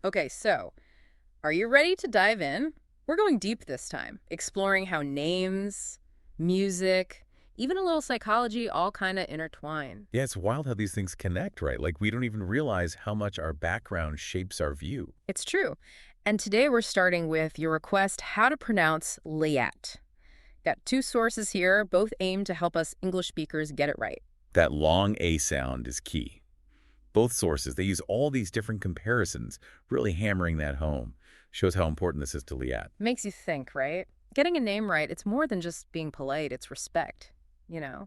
Okay, so are you ready to dive in? We're going deep this time, exploring how names, music, even a little psychology all kind of intertwine. Yeah, it's wild how these things connect, right? Like we don't even realize how much our background shapes our view. It's true. And today we're starting with your request how to pronounce Liat. Got two sources here, both aimed to help us English speakers get it right. That long A sound is key. Both sources, they use all these different comparisons, really hammering that home. Shows how important this is to Liat. Makes you think, right? Getting a name right, it's more than just being polite, it's respect, you know?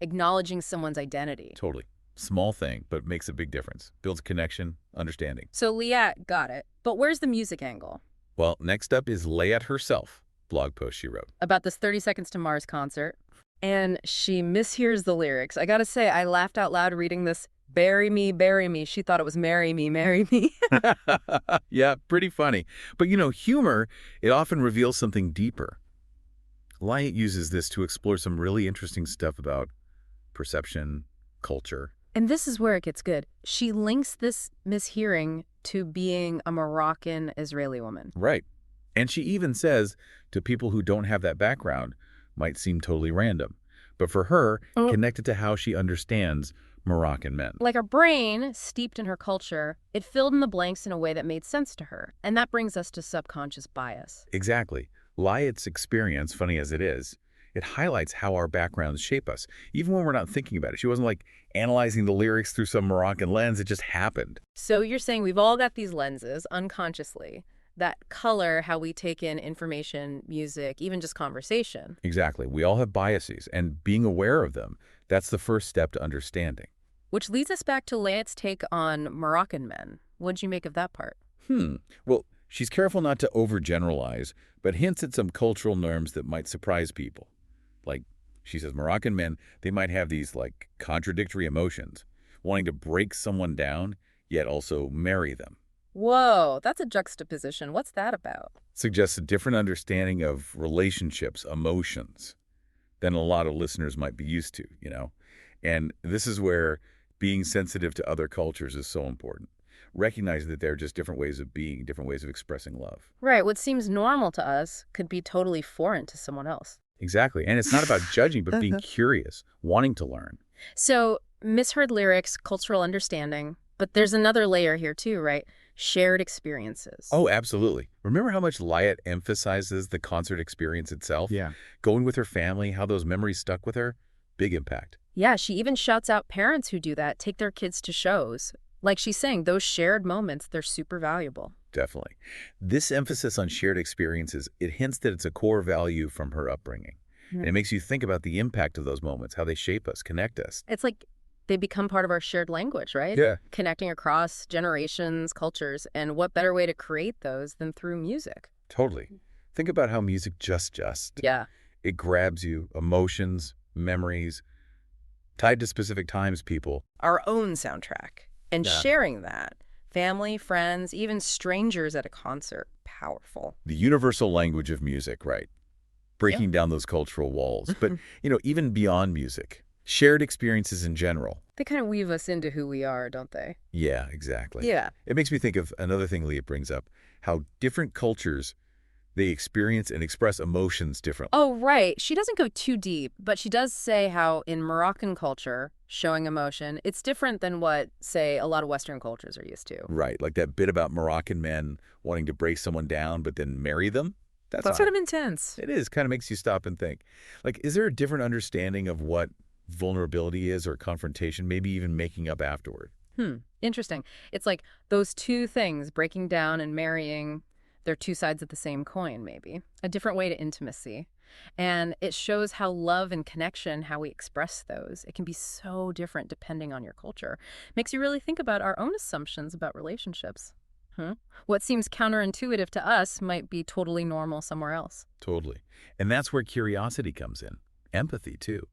Acknowledging someone's identity. Totally. Small thing, but makes a big difference. Builds connection, understanding. So Liat got it. But where's the music angle? Well, next up is Liat herself, blog post she wrote. About this 30 Seconds to Mars concert. And she mishears the lyrics. I gotta say, I laughed out loud reading this. Bury me, bury me. She thought it was marry me, marry me. Yeah, pretty funny. But humor, it often reveals something deeper. Liat uses this to explore some really interesting stuff about perception, culture. And this is where it gets good. She links this mishearing to being a Moroccan Israeli woman. Right. And she even says to people who don't have that background, might seem totally random. But for her, connected to how she understands Moroccan men. Like her brain, steeped in her culture, it filled in the blanks in a way that made sense to her. And that brings us to subconscious bias. Exactly. Liat's experience, funny as it is, it highlights how our backgrounds shape us, even when we're not thinking about it. She wasn't like analyzing the lyrics through some Moroccan lens. It just happened. So you're saying we've all got these lenses unconsciously that color how we take in information, music, even just conversation. Exactly. We all have biases, and being aware of them, that's the first step to understanding. Which leads us back to Liat's take on Moroccan men. What'd you make of that part? Well, she's careful not to overgeneralize, but hints at some cultural norms that might surprise people. Like, she says Moroccan men, they might have these, like, contradictory emotions, wanting to break someone down, yet also marry them. Whoa, that's a juxtaposition. What's that about? Suggests a different understanding of relationships, emotions, than a lot of listeners might be used to. And this is where being sensitive to other cultures is so important. Recognize that there are just different ways of being, different ways of expressing love. Right, what seems normal to us could be totally foreign to someone else. Exactly. And it's not about judging, but being curious, wanting to learn. So, misheard lyrics, cultural understanding, but there's another layer here too, right? Shared experiences. Oh, absolutely. Remember how much Liat emphasizes the concert experience itself? Yeah. Going with her family, how those memories stuck with her? Big impact. Yeah, she even shouts out parents who do that, take their kids to shows. Like she's saying, those shared moments, they're super valuable. Definitely. This emphasis on shared experiences, it hints that it's a core value from her upbringing. And it makes you think about the impact of those moments, how they shape us, connect us. It's like they become part of our shared language, right? Yeah. Connecting across generations, cultures, and what better way to create those than through music? Totally. Think about how music just. Yeah. It grabs you, emotions, memories, tied to specific times, people. Our own soundtrack. And Yeah. sharing that. Family, friends, even strangers at a concert. Powerful. The universal language of music, right? Breaking down those cultural walls. But, even beyond music, shared experiences in general. They kind of weave us into who we are, don't they? Yeah, exactly. Yeah. It makes me think of another thing Leah brings up, how different cultures, they experience and express emotions differently. Oh, right. She doesn't go too deep, but she does say how in Moroccan culture, showing emotion, it's different than what, say, a lot of Western cultures are used to. Right, like that bit about Moroccan men wanting to break someone down but then marry them. That's Sort of intense. It is. Kind of makes you stop and think. Like, is there a different understanding of what vulnerability is or confrontation, maybe even making up afterward? Interesting. It's like those two things, breaking down and marrying, they're two sides of the same coin, maybe. A different way to intimacy. And it shows how love and connection, how we express those, it can be so different depending on your culture. Makes you really think about our own assumptions about relationships. What seems counterintuitive to us might be totally normal somewhere else. Totally. And that's where curiosity comes in. Empathy, too.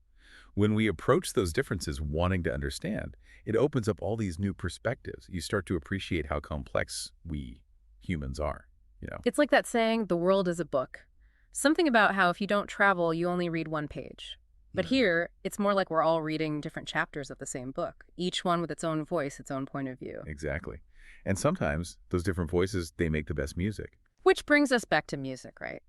When we approach those differences wanting to understand, it opens up all these new perspectives. You start to appreciate how complex we humans are. It's like that saying, the world is a book. Something about how if you don't travel, you only read one page. But here, it's more like we're all reading different chapters of the same book, each one with its own voice, its own point of view. Exactly. And sometimes those different voices, they make the best music. Which brings us back to music, right?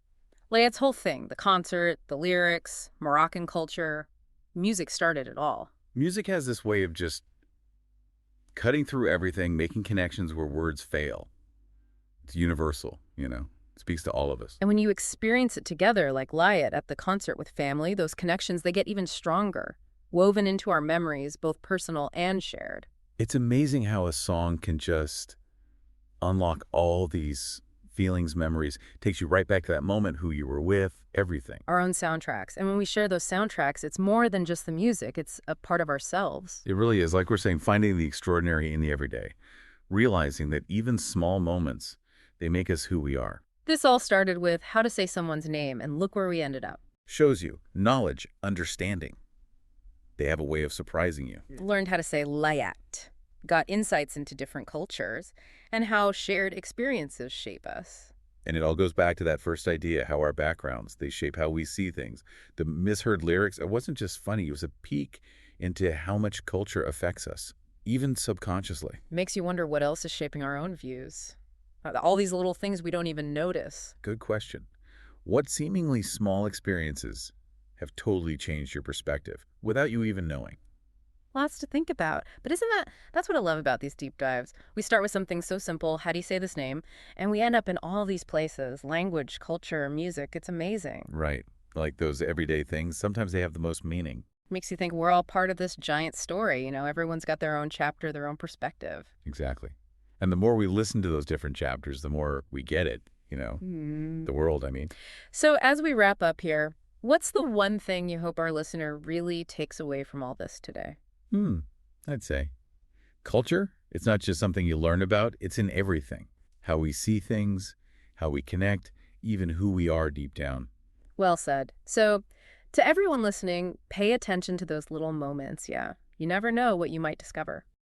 Liat's whole thing, the concert, the lyrics, Moroccan culture, music started it all. Music has this way of just cutting through everything, making connections where words fail. It's universal, It speaks to all of us. And when you experience it together, like Liat at the concert with family, those connections, they get even stronger, woven into our memories, both personal and shared. It's amazing how a song can just unlock all these feelings, memories, takes you right back to that moment, who you were with, everything. Our own soundtracks. And when we share those soundtracks, it's more than just the music. It's a part of ourselves. It really is. Like we're saying, finding the extraordinary in the everyday, realizing that even small moments, they make us who we are. This all started with how to say someone's name, and look where we ended up. Shows you knowledge, understanding. They have a way of surprising you. Learned how to say Liat. Got insights into different cultures and how shared experiences shape us. And it all goes back to that first idea, how our backgrounds, they shape how we see things. The misheard lyrics, it wasn't just funny, it was a peek into how much culture affects us, even subconsciously. Makes you wonder what else is shaping our own views. All these little things we don't even notice. Good question. What seemingly small experiences have totally changed your perspective without you even knowing? Lots to think about. But that's what I love about these deep dives. We start with something so simple, how do you say this name? And we end up in all these places, language, culture, music. It's amazing. Right. Like those everyday things, sometimes they have the most meaning. Makes you think we're all part of this giant story. Everyone's got their own chapter, their own perspective. Exactly. And the more we listen to those different chapters, the more we get it, the world, I mean. So as we wrap up here, what's the one thing you hope our listener really takes away from all this today? I'd say culture, it's not just something you learn about, it's in everything. How we see things, how we connect, even who we are deep down. Well said. So to everyone listening, pay attention to those little moments, yeah. You never know what you might discover.